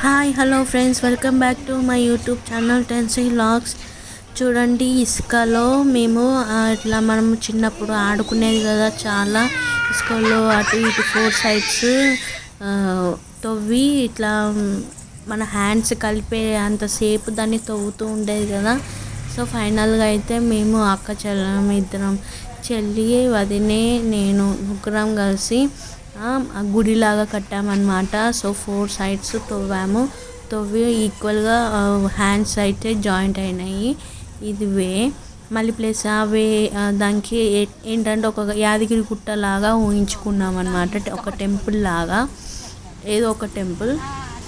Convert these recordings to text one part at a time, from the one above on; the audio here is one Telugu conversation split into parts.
Hi hello friends, welcome back to my YouTube channel Tennessee vlogs. చూడండి, ఇసుకలో మేము ఇట్లా మనం చిన్నప్పుడు ఆడుకునేది కదా. చాలా ఇసుకలో అటు ఇటు 4 సైడ్స్ తవ్వి ఇట్లా మన హ్యాండ్స్ కలిపే అంతసేపు దాన్ని తవ్వుతూ ఉండేది కదా. సో ఫైనల్గా అయితే మేము అక్క చెల్లెం ఇద్దరం, చెల్లి వదినే నేను ముగ్గురం కలిసి గుడిలాగా కట్టామన్నమాట. సో 4 సైడ్స్ తవ్వి ఈక్వల్గా హ్యాండ్స్ అయితే జాయింట్ అయినాయి. ఇది వే మళ్ళీ ప్లస్ అవే దానికి ఏంటంటే ఒక యాదగిరి గుట్ట లాగా ఊహించుకున్నాం అనమాట. ఒక టెంపుల్ లాగా, ఏదో ఒక టెంపుల్.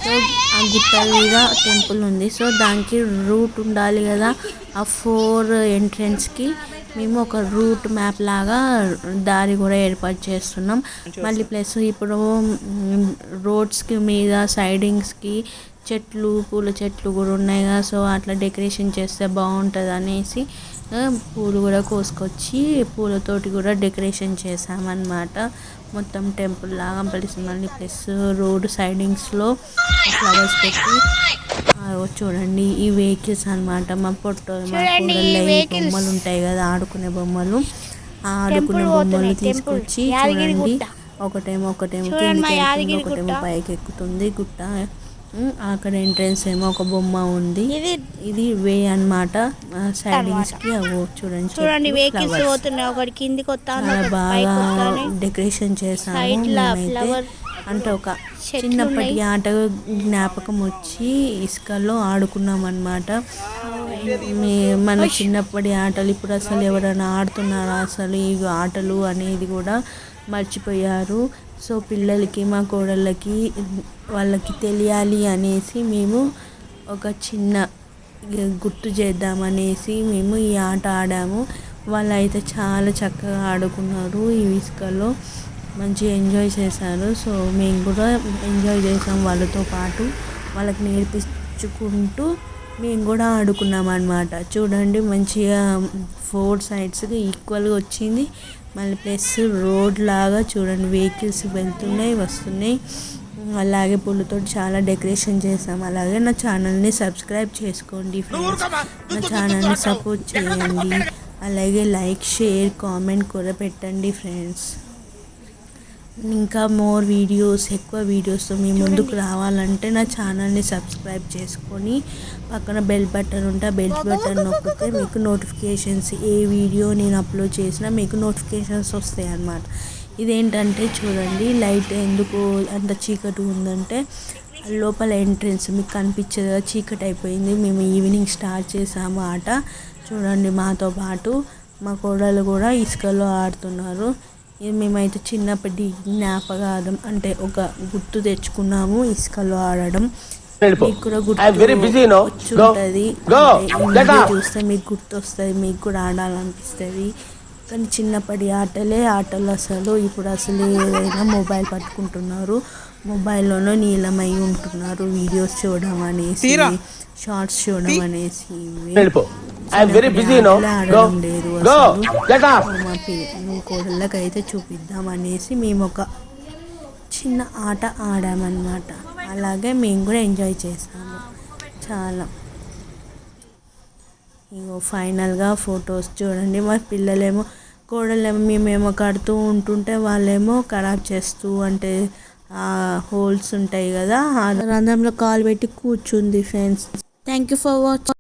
సో ఆ గుట్ట మీద టెంపుల్ ఉంది. సో దానికి రూట్ ఉండాలి కదా. ఆ 4 ఎంట్రెన్స్కి మేము ఒక రూట్ మ్యాప్ లాగా దారి కూడా ఏర్పాటు చేస్తున్నాం. మళ్ళీ ప్లస్ ఇప్పుడు రోడ్స్కి మీద సైడింగ్స్కి పూల చెట్లు కూడా ఉన్నాయి కదా. సో అట్లా డెకరేషన్ చేస్తే బాగుంటుంది అనేసి పూలు కూడా కోసుకొచ్చి పూలతోటి కూడా డెకరేషన్ చేసామన్నమాట. మొత్తం టెంపుల్ లాగా మళ్ళీ ప్లస్ రోడ్ సైడింగ్స్లో ఫ్లవర్స్ పెట్టి చూడండి. ఈ వెహికల్స్ అనమాట. మా కోడళ్ళ బొమ్మలు ఉంటాయి కదా, ఆడుకునే బొమ్మలు. ఆడుకునే బొమ్మలు తీసుకొచ్చి చూడండి, ఒకటేమో కిందికి, ఒకటేమో పైకి ఎక్కుతుంది గుట్ట. అక్కడ ఎంట్రెన్స్ ఏమో ఒక బొమ్మ ఉంది. ఇది వే అనమాట. సైడింగ్స్ కి చూడండి వెహికల్స్ పోతున్నాయి. ఒకటి కిందికి బాగా డెకరేషన్ చేసాము. అంటే ఒక చిన్నప్పటి ఆట జ్ఞాపకం వచ్చి ఇసుకలో ఆడుకున్నాం అనమాట. మన చిన్నప్పటి ఆటలు ఇప్పుడు అసలు ఎవరైనా ఆడుతున్నారా? అసలు ఈ ఆటలు అనేది కూడా మర్చిపోయారు. సో పిల్లలకి, మా కోడళ్ళకి, వాళ్ళకి తెలియాలి అనేసి మేము ఒక చిన్న గుర్తు చేద్దామనేసి మేము ఈ ఆట ఆడాము. వాళ్ళు అయితే చాలా చక్కగా ఆడుకున్నారు. ఈ ఇసుకలో మంచిగా ఎంజాయ్ చేశారు. సో మేము కూడా ఎంజాయ్ చేసాం వాళ్ళతో పాటు. వాళ్ళకి నేర్పించుకుంటూ మేము కూడా ఆడుకున్నాం అన్నమాట. చూడండి, మంచిగా 4 సైడ్స్కి ఈక్వల్గా వచ్చింది. మళ్ళీ ప్లస్ రోడ్ లాగా చూడండి, వెహికల్స్ వెళ్తున్నాయి వస్తున్నాయి. అలాగే పూలతో చాలా డెకరేషన్ చేసాం. అలాగే నా ఛానల్ని సబ్స్క్రైబ్ చేసుకోండి ఫ్రెండ్స్. నా ఛానల్ని సపోర్ట్ చేయండి. అలాగే లైక్, షేర్, కామెంట్ కూడా పెట్టండి ఫ్రెండ్స్. ఇంకా మోర్ వీడియోస్, ఎక్కువ వీడియోస్తో మీ ముందుకు రావాలంటే నా ఛానల్ని సబ్స్క్రైబ్ చేసుకొని పక్కన బెల్ బటన్ ఉంటే ఆ బెల్ బటన్ నొక్కితే మీకు నోటిఫికేషన్స్, ఏ వీడియో నేను అప్లోడ్ చేసినా మీకు నోటిఫికేషన్స్ వస్తాయి అన్నమాట. ఇదేంటంటే చూడండి, లైట్ ఎందుకు అంత చీకటి ఉందంటే లోపల ఎంట్రెన్స్ మీకు కనిపించదు, చీకటి అయిపోయింది. మేము ఈవినింగ్ స్టార్ట్ చేసాము ఆట. చూడండి, మాతో పాటు మా కోడలు కూడా ఇసుకలో ఆడుతున్నారు. మేమైతే చిన్నప్పటి జ్ఞాపకాలు అంటే ఒక గుర్తు తెచ్చుకున్నాము ఇసుకలో ఆడడం. మీకు కూడా గుర్తుంటుంది, చూస్తే మీకు గుర్తు వస్తుంది, మీకు కూడా ఆడాలనిపిస్తుంది. కానీ చిన్నప్పటి ఆటలు అసలు ఇప్పుడు అసలు ఏదైనా మొబైల్ పట్టుకుంటున్నారు, మొబైల్లోనూ నీలమై ఉంటున్నారు. వీడియోస్ చూడడం అనేసి, షార్ట్స్ చూడడం అనేసి ఆడడం లేదు అసలు. మా కోడళ్ళకైతే చూపిద్దాం అనేసి మేము ఒక చిన్న ఆట ఆడామన్నమాట. అలాగే మేము కూడా ఎంజాయ్ చేసాము చాలా. ఇంకో ఫైనల్గా ఫొటోస్ చూడండి. మా పిల్లలేమో, కోడలేమో మేమేమో కడుతూ ఉంటుంటే వాళ్ళేమో ఖరాబ్ చేస్తూ, అంటే హోల్స్ ఉంటాయి కదా, రంధ్రంలో కాలు పెట్టి కూర్చుంది friends. Thank you for watching.